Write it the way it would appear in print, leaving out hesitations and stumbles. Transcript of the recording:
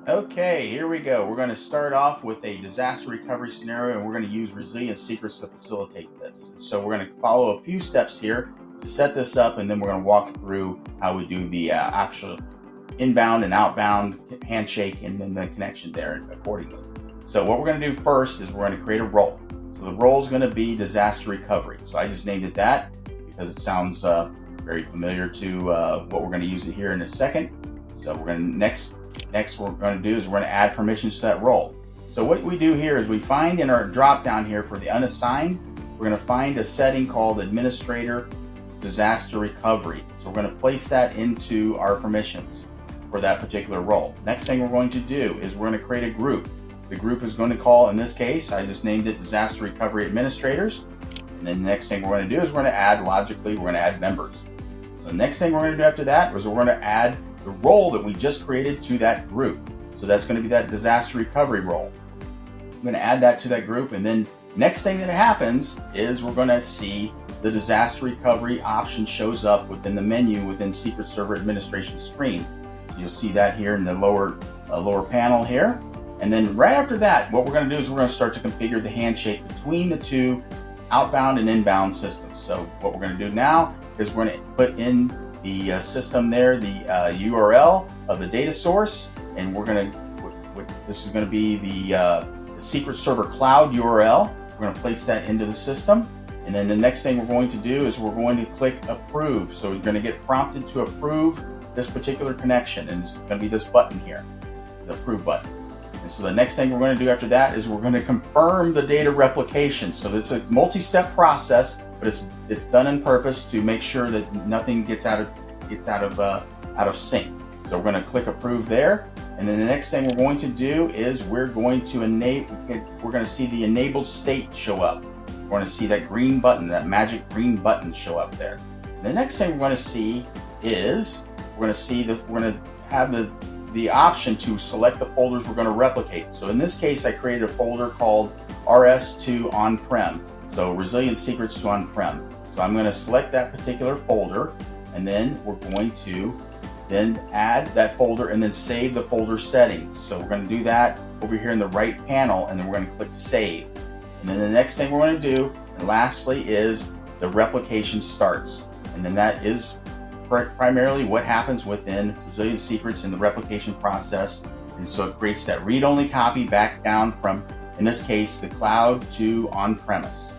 Okay, here we go. We're going to start off with a disaster recovery scenario, and we're going to use resilient secrets to facilitate this. So we're going to follow a few steps here to set this up, and then we're going to walk through how we do the actual inbound and outbound handshake and then the connection there accordingly. So what we're going to do first is we're going to create a role. So the role is going to be disaster recovery. So I just named it that because it sounds very familiar to what we're going to use it here in a second. So we're going to next what we're going to do is we're going to add permissions to that role. So what we do here is we find in our drop down here for the unassigned, we're going to find a setting called Administrator Disaster Recovery. So we're going to place that into our permissions for that particular role. Next thing we're going to do is we're going to create a group. The group is going to call, in this case, I just named it Disaster Recovery Administrators. And then the next thing we're going to do is we're going to add, logically, we're going to add members. So the next thing we're going to do after that is we're going to add the role that we just created to that group. So that's going to be that disaster recovery role. I'm going to add that to that group, and then next thing that happens is we're going to see the disaster recovery option shows up within the menu within Secret Server Administration screen. So you'll see that here in the lower panel here. And then right after that, what we're going to do is we're going to start to configure the handshake between the two outbound and inbound systems. So what we're going to do now is we're going to put in the system there, the URL of the data source, and we're going to, this is going to be the Secret Server Cloud URL. We're going to place that into the system, and then the next thing we're going to do is we're going to click approve. So we're going to get prompted to approve this particular connection, and it's going to be this button here, the approve button. And so the next thing we're going to do after that is we're going to confirm the data replication. So it's a multi-step process, but it's done on purpose to make sure that nothing gets out of sync. So we're going to click approve there, and then the next thing we're going to do is we're going to see the enabled state show up. We're going to see that green button, that magic green button show up there. And the next thing we're going to see is we're going to have the option to select the folders we're going to replicate. So in this case, I created a folder called RS2 on-prem. So Resilient Secrets to on-prem. So I'm going to select that particular folder, and then we're going to then add that folder and then save the folder settings. So we're going to do that over here in the right panel, and then we're going to click save. And then the next thing we're going to do, and lastly, is the replication starts. And then that is primarily what happens within Resilient Secrets in the replication process. And so it creates that read-only copy back down from, in this case, the cloud to on-premise.